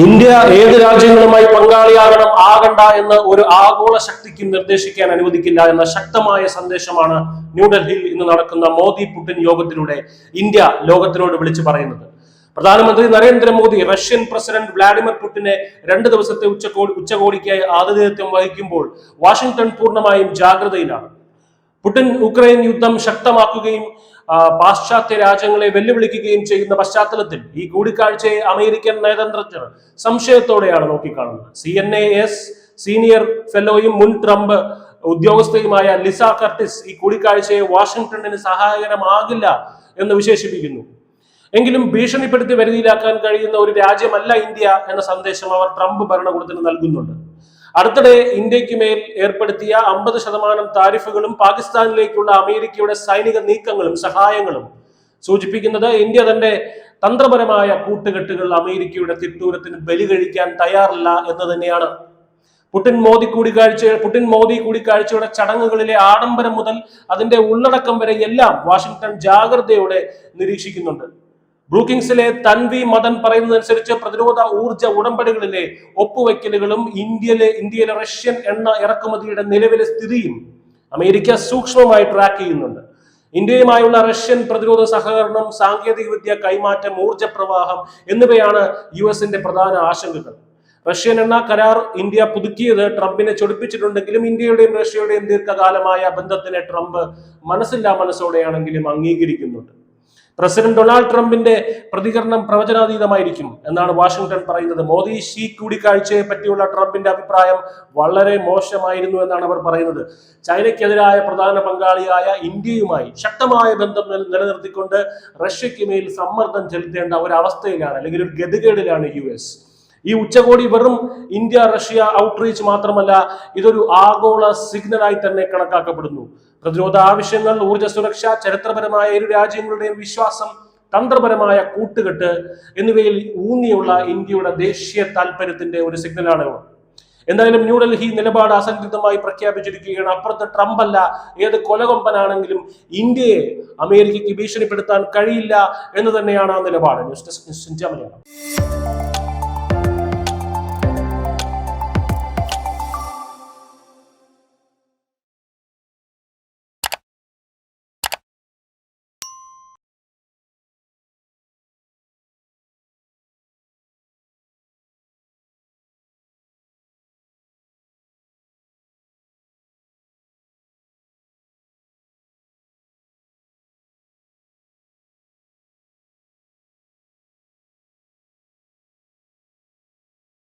India ഏത് രാജ്യങ്ങളുമായി പങ്കാളിയാകണം ആകണ്ട എന്ന് ഒരു ആഗോള ശക്തിക്കും നിർദ്ദേശിക്കാൻ അനുവദിക്കില്ല എന്ന ശക്തമായ സന്ദേശമാണ് ന്യൂഡൽഹിയിൽ ഇന്ന് നടക്കുന്ന മോദി പുടിൻ യോഗത്തിലൂടെ ഇന്ത്യ ലോകത്തിനോട് വിളിച്ചു പറയുന്നത്. പ്രധാനമന്ത്രി നരേന്ദ്രമോദി റഷ്യൻ പ്രസിഡന്റ് വ്ളാഡിമിർ പുടിനെ 2 ദിവസത്തെ ഉച്ചകോടിക്കായി ആതിഥേയത്വം വഹിക്കുമ്പോൾ വാഷിംഗ്ടൺ പൂർണ്ണമായും ജാഗ്രതയിലാണ്. പുടിൻ ഉക്രൈൻ യുദ്ധം ശക്തമാക്കുകയും പാശ്ചാത്യ രാജ്യങ്ങളെ വെല്ലുവിളിക്കുകയും ചെയ്യുന്ന പശ്ചാത്തലത്തിൽ ഈ കൂടിക്കാഴ്ചയെ അമേരിക്കൻ നയതന്ത്രജ്ഞർ സംശയത്തോടെയാണ് നോക്കിക്കാണുന്നത്. CNAS സീനിയർ ഫെലോയും മുൻ ട്രംപ് ഉദ്യോഗസ്ഥയുമായ ലിസ കർട്ടിസ് ഈ കൂടിക്കാഴ്ചയെ വാഷിംഗ്ടണിന് സഹായകരമാകില്ല എന്ന് വിശേഷിപ്പിക്കുന്നു. എങ്കിലും ഭീഷണിപ്പെടുത്തി വരുതിയിലാക്കാൻ കഴിയുന്ന ഒരു രാജ്യമല്ല ഇന്ത്യ എന്ന സന്ദേശം അവർ ട്രംപ് ഭരണകൂടത്തിന് നൽകുന്നുണ്ട്. അടുത്തിടെ ഇന്ത്യക്ക് മേൽ ഏർപ്പെടുത്തിയ 50% താരിഫുകളും പാകിസ്ഥാനിലേക്കുള്ള അമേരിക്കയുടെ സൈനിക നീക്കങ്ങളും സഹായങ്ങളും സൂചിപ്പിക്കുന്നത് ഇന്ത്യ തന്റെ തന്ത്രപരമായ കൂട്ടുകെട്ടുകൾ അമേരിക്കയുടെ തിട്ടൂരത്തിന് ബലി കഴിക്കാൻ തയ്യാറില്ല എന്ന് തന്നെയാണ്. പുടിൻ മോദി കൂടിക്കാഴ്ചയുടെ ചടങ്ങുകളിലെ ആഡംബരം മുതൽ അതിന്റെ ഉള്ളടക്കം വരെ എല്ലാം വാഷിംഗ്ടൺ ജാഗ്രതയോടെ നിരീക്ഷിക്കുന്നുണ്ട്. ബ്രൂക്കിംഗ്സിലെ തൻവി മദൻ പറയുന്നതനുസരിച്ച് പ്രതിരോധ ഊർജ ഉടമ്പടികളിലെ ഒപ്പുവെക്കലുകളും ഇന്ത്യയിലെ റഷ്യൻ എണ്ണ ഇറക്കുമതിയുടെ നിലവിലെ സ്ഥിതിയും അമേരിക്ക സൂക്ഷ്മമായി ട്രാക്ക് ചെയ്യുന്നുണ്ട്. ഇന്ത്യയുമായുള്ള റഷ്യൻ പ്രതിരോധ സഹകരണം, സാങ്കേതികവിദ്യ കൈമാറ്റം, ഊർജ പ്രവാഹം എന്നിവയാണ് US-ന്റെ പ്രധാന ആശങ്കകൾ. റഷ്യൻ എണ്ണ കരാർ ഇന്ത്യ പുതുക്കിയത് ട്രംപിനെ ചൊടിപ്പിച്ചിട്ടുണ്ടെങ്കിലും ഇന്ത്യയുടെയും റഷ്യയുടെയും ദീർഘകാലമായ ബന്ധത്തിനെ ട്രംപ് മനസ്സില്ലാ മനസ്സോടെയാണെങ്കിലും അംഗീകരിക്കുന്നുണ്ട്. പ്രസിഡന്റ് ഡൊണാൾഡ് ട്രംപിന്റെ പ്രതികരണം പ്രവചനാതീതമായിരിക്കും എന്നാണ് വാഷിംഗ്ടൺ പറയുന്നത്. മോദി ഷീ കൂടിക്കാഴ്ചയെ പറ്റിയുള്ള ട്രംപിന്റെ അഭിപ്രായം വളരെ മോശമായിരുന്നു എന്നാണ് അവർ പറയുന്നത്. ചൈനയ്ക്കെതിരായ പ്രധാന പങ്കാളിയായ ഇന്ത്യയുമായി ശക്തമായ ബന്ധം നിലനിർത്തിക്കൊണ്ട് റഷ്യയ്ക്ക് മേൽ സമ്മർദ്ദം ചെലുത്തേണ്ട ഒരവസ്ഥയിലാണ്, അല്ലെങ്കിൽ ഒരു ഗതികേടിലാണ് US. ഈ ഉച്ചകോടി വെറും ഇന്ത്യ റഷ്യ ഔട്ട്റീച്ച് മാത്രമല്ല, ഇതൊരു ആഗോള സിഗ്നലായി തന്നെ കണക്കാക്കപ്പെടുന്നു. പ്രതിരോധ ആവശ്യങ്ങൾ, ഊർജ്ജ സുരക്ഷ, ചരിത്രപരമായ ഇരു രാജ്യങ്ങളുടെയും വിശ്വാസം, തന്ത്രപരമായ കൂട്ടുകെട്ട് എന്നിവയിൽ ഊന്നിയുള്ള ഇന്ത്യയുടെ ദേശീയ താല്പര്യത്തിന്റെ ഒരു സിഗ്നലാണ്. എന്തായാലും ന്യൂഡൽഹി നിലപാട് അസന്നിഗ്ധമായി പ്രഖ്യാപിച്ചിരിക്കുകയാണ്. അപ്പുറത്ത് ട്രംപ് അല്ല, ഏത് കൊലകൊമ്പനാണെങ്കിലും ഇന്ത്യയെ അമേരിക്കയ്ക്ക് ഭീഷണിപ്പെടുത്താൻ കഴിയില്ല എന്ന് തന്നെയാണ് ആ നിലപാട്. News desk India Malayalam.